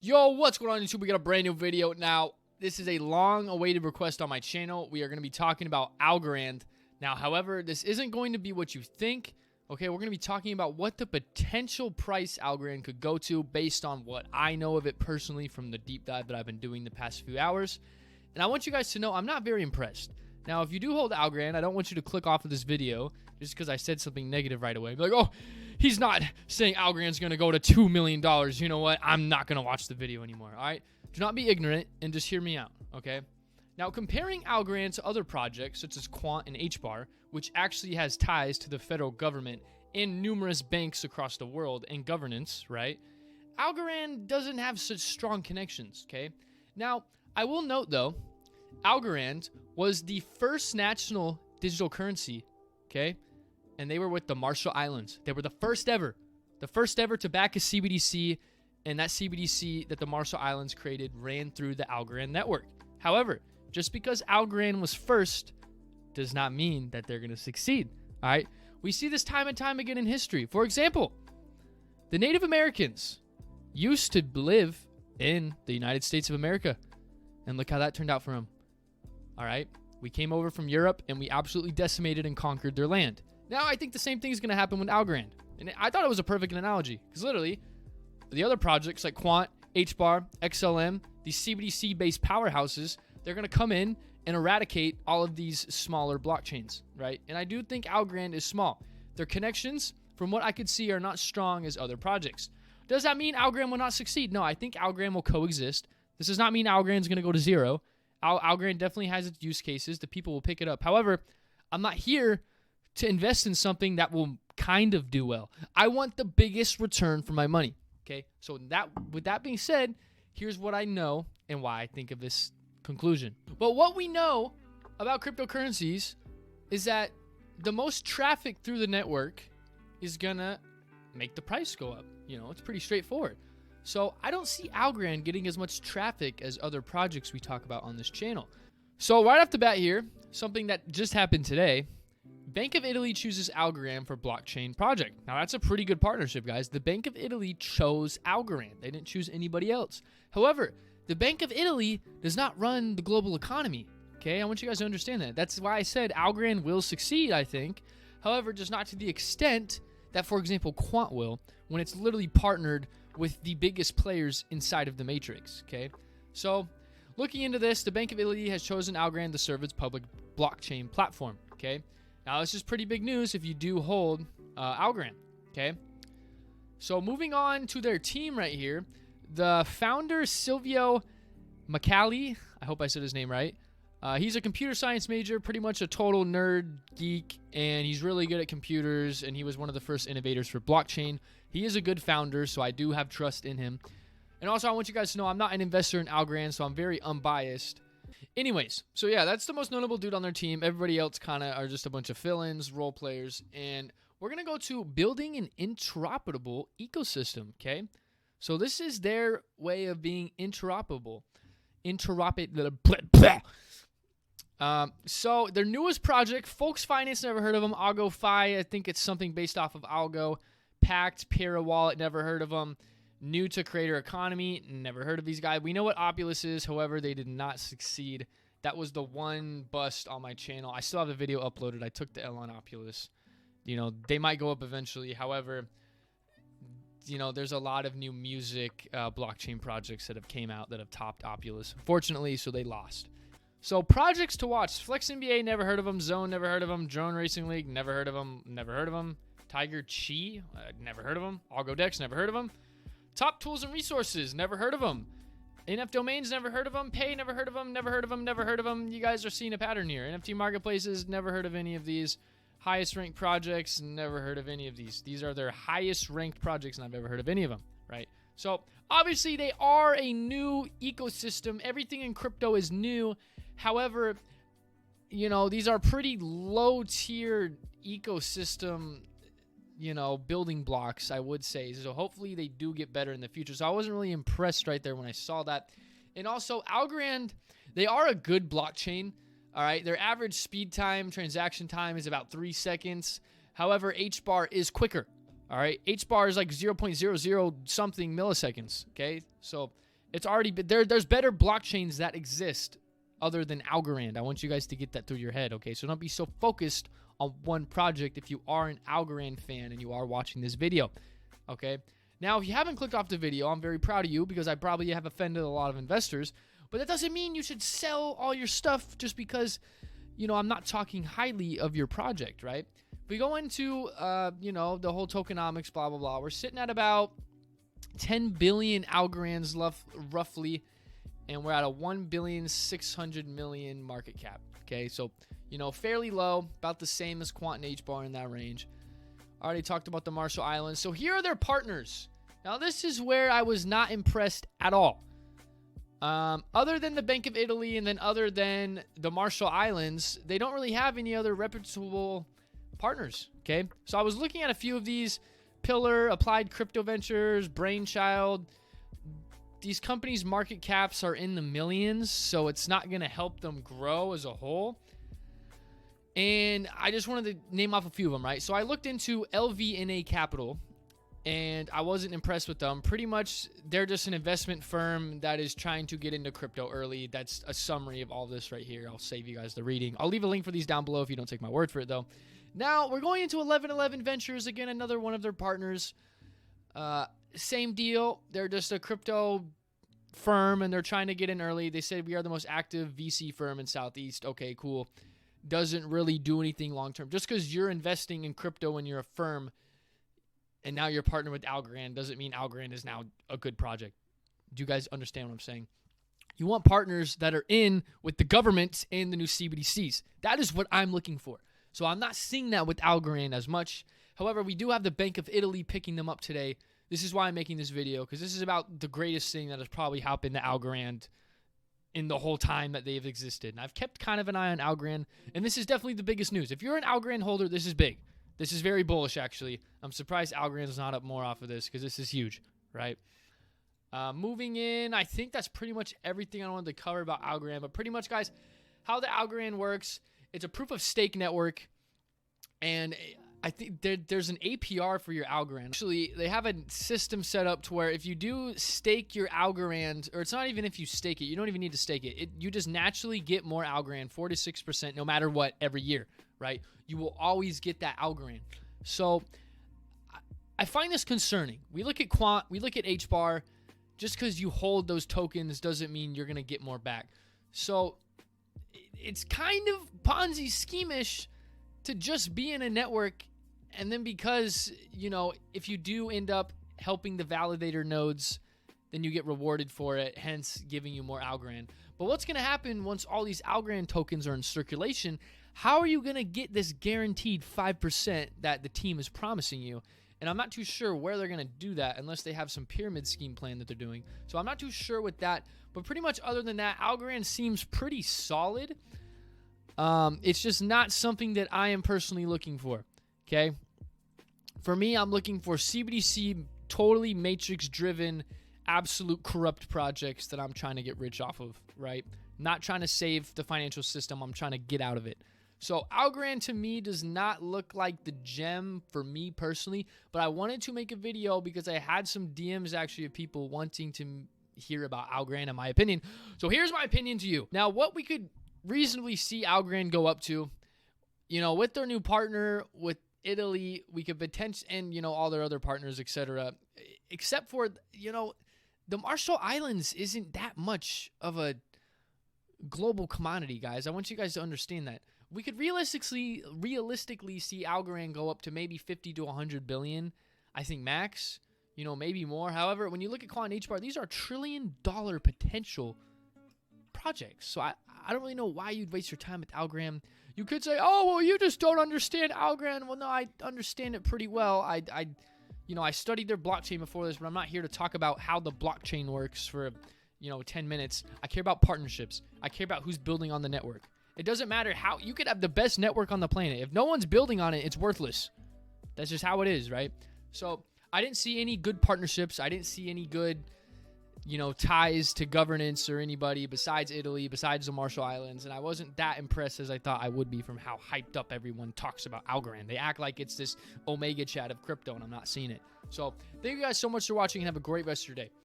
Yo, what's going on YouTube? We got a brand new video. Now, this is a long-awaited request on my channel. We are going to be talking about Algorand. Now, however, this isn't going to be what you think. Okay, we're going to be talking about what the potential price Algorand could go to based on what I know of it personally from the deep dive that I've been doing the past few hours. And I want you guys to know I'm not very impressed. Now, if you do hold Algorand, I don't want you to click off of this video just because I said something negative right away. Be like, oh, he's not saying Algorand's going to go to $2 million. You know what? I'm not going to watch the video anymore, all right? Do not be ignorant and just hear me out, okay? Now, comparing Algorand to other projects such as QNT and HBAR, which actually has ties to the federal government and numerous banks across the world and governance, right? Algorand doesn't have such strong connections, okay? Now, I will note, though, Algorand was the first national digital currency, okay? And they were with the Marshall Islands. They were the first ever to back a CBDC, and that CBDC that the Marshall Islands created ran through the Algorand network. However, just because Algorand was first does not mean that they're going to succeed, all right? We see this time and time again in history. For example, the Native Americans used to live in the United States of America, and look how that turned out for them, all right? We came over from Europe, and we absolutely decimated and conquered their land. Now, I think the same thing is going to happen with Algorand. And I thought it was a perfect analogy because literally the other projects like QNT, HBAR, XLM, these CBDC-based powerhouses, they're going to come in and eradicate all of these smaller blockchains, right? And I do think Algorand is small. Their connections, from what I could see, are not strong as other projects. Does that mean Algorand will not succeed? No, I think Algorand will coexist. This does not mean Algorand is going to go to zero. Algorand definitely has its use cases. The people will pick it up. However, I'm not here to invest in something that will kind of do well. I want the biggest return for my money, okay? So with that being said, here's what I know and why I think of this conclusion. But what we know about cryptocurrencies is that the most traffic through the network is gonna make the price go up. You know, it's pretty straightforward. So I don't see Algorand getting as much traffic as other projects we talk about on this channel. So right off the bat here, something that just happened today, Bank of Italy chooses Algorand for blockchain project. Now, that's a pretty good partnership, guys. The Bank of Italy chose Algorand. They didn't choose anybody else. However, the Bank of Italy does not run the global economy, okay? I want you guys to understand that. That's why I said Algorand will succeed, I think. However, just not to the extent that, for example, QNT will, when it's literally partnered with the biggest players inside of the matrix, okay? So, looking into this, the Bank of Italy has chosen Algorand to serve its public blockchain platform, okay? Now, this is pretty big news if you do hold Algorand, okay? So, moving on to their team right here, the founder, Silvio Macali, I hope I said his name right. He's a computer science major, pretty much a total nerd geek, and he's really good at computers, and he was one of the first innovators for blockchain. He is a good founder, so I do have trust in him. And also, I want you guys to know I'm not an investor in Algorand, so I'm very unbiased. Anyways, so yeah, that's the most notable dude on their team. Everybody else kind of are just a bunch of fill-ins, role players, and we're going to go to building an interoperable ecosystem, okay? So this is their way of being interoperable. So their newest project, Folks Finance, never heard of them. ALGO Fi, I think it's something based off of Algo. Pact, Para Wallet, never heard of them. New to creator economy, never heard of these guys. We know what Opulus is, however, they did not succeed. That was the one bust on my channel. I still have the video uploaded. I took the L on Opulus. You know, they might go up eventually. However, you know, there's a lot of new music blockchain projects that have came out that have topped Opulus, unfortunately, so they lost. So projects to watch: Flex NBA, never heard of them. Zone, never heard of them. Drone Racing League, never heard of them. Never heard of them. Tiger Chi, never heard of them. Algo Dex, never heard of them. Top Tools and Resources, never heard of them. NF Domains, never heard of them. Pay, never heard of them. Never heard of them. Never heard of them. You guys are seeing a pattern here. NFT Marketplaces, never heard of any of these. Highest ranked projects, never heard of any of these. These are their highest ranked projects, and I've never heard of any of them, right? So obviously they are a new ecosystem. Everything in crypto is new. However, you know, these are pretty low tier ecosystem, you know, building blocks, I would say. So hopefully they do get better in the future. So I wasn't really impressed right there when I saw that. And also, Algorand, they are a good blockchain. All right, their average speed time, transaction time is about 3 seconds. However, HBAR is quicker. All right, HBAR is like 0.00 something milliseconds. Okay, so It's already been there. There's better blockchains that exist other than Algorand. I want you guys to get that through your head, okay? So don't be so focused on one project if you are an Algorand fan and you are watching this video, okay? Now, if you haven't clicked off the video, I'm very proud of you because I probably have offended a lot of investors, but that doesn't mean you should sell all your stuff just because, you know, I'm not talking highly of your project, right? If we go into, you know, the whole tokenomics, blah, blah, blah, we're sitting at about 10 billion Algorands roughly, and we're at a 1,600,000,000 market cap, okay? So, you know, fairly low, about the same as QNT and HBAR in that range. I already talked about the Marshall Islands. So here are their partners. Now, this is where I was not impressed at all. Other than the Bank of Italy and then other than the Marshall Islands, they don't really have any other reputable partners, okay? So I was looking at a few of these. Pillar, Applied Crypto Ventures, Brainchild. These companies' market caps are in the millions, so it's not going to help them grow as a whole. And I just wanted to name off a few of them, right? So I looked into LVNA Capital, and I wasn't impressed with them. Pretty much, they're just an investment firm that is trying to get into crypto early. That's a summary of all this right here. I'll save you guys the reading. I'll leave a link for these down below if you don't take my word for it, though. Now, we're going into 1111 Ventures. Again, another one of their partners. Same deal. They're just a crypto firm, and they're trying to get in early. They said we are the most active VC firm in Southeast. Okay, cool. Doesn't really do anything long-term. Just because you're investing in crypto and you're a firm, and now you're partnered with Algorand, doesn't mean Algorand is now a good project. Do you guys understand what I'm saying? You want partners that are in with the government and the new CBDCs. That is what I'm looking for. So I'm not seeing that with Algorand as much. However, we do have the Bank of Italy picking them up today. This is why I'm making this video, because this is about the greatest thing that has probably happened to Algorand in the whole time that they've existed. And I've kept kind of an eye on Algorand, and this is definitely the biggest news. If you're an Algorand holder, this is big. This is very bullish, actually. I'm surprised Algorand is not up more off of this, because this is huge, right? Moving in, I think that's pretty much everything I wanted to cover about Algorand. But pretty much, guys, how the Algorand works, it's a proof-of-stake network, and I think there's an APR for your Algorand. Actually, they have a system set up to where if you do stake your Algorand, or it's not even if you stake it, you don't even need to stake it. You just naturally get more Algorand, 4 to 6%, no matter what, every year, right? You will always get that Algorand. So I find this concerning. We look at QNT, we look at HBAR. Just because you hold those tokens doesn't mean you're going to get more back. So it's kind of Ponzi scheme-ish to just be in a network, and then because, you know, if you do end up helping the validator nodes, then you get rewarded for it, hence giving you more Algorand. But what's going to happen once all these Algorand tokens are in circulation? How are you going to get this guaranteed 5% that the team is promising you? And I'm not too sure where they're going to do that unless they have some pyramid scheme plan that they're doing. So I'm not too sure with that. But pretty much other than that, Algorand seems pretty solid. It's just not something that I am personally looking for, okay? For me, I'm looking for CBDC, totally matrix-driven, absolute corrupt projects that I'm trying to get rich off of, right? Not trying to save the financial system. I'm trying to get out of it. So Algorand to me does not look like the gem for me personally, but I wanted to make a video because I had some DMs actually of people wanting to hear about Algorand in my opinion. So here's my opinion to you. Now, what we could reasonably see Algorand go up to, you know, with their new partner with Italy, we could potentially, and you know, all their other partners, etc. Except for, you know, the Marshall Islands isn't that much of a global commodity, guys. I want you guys to understand that. We could realistically see Algorand go up to maybe 50 to 100 billion, I think max, you know, maybe more. However, when you look at QNT and HBAR, these are $1 trillion potential projects. So I don't really know why you'd waste your time with Algorand. You could say, oh, well, you just don't understand Algorand. Well, no, I understand it pretty well. You know, I studied their blockchain before this, but I'm not here to talk about how the blockchain works for, you know, 10 minutes. I care about partnerships. I care about who's building on the network. It doesn't matter how you could have the best network on the planet. If no one's building on it, it's worthless. That's just how it is, right? So I didn't see any good partnerships. I didn't see any good, you know, ties to governance or anybody besides Italy, besides the Marshall Islands. And I wasn't that impressed as I thought I would be from how hyped up everyone talks about Algorand. They act like it's this Omega chat of crypto, and I'm not seeing it. So thank you guys so much for watching, and have a great rest of your day.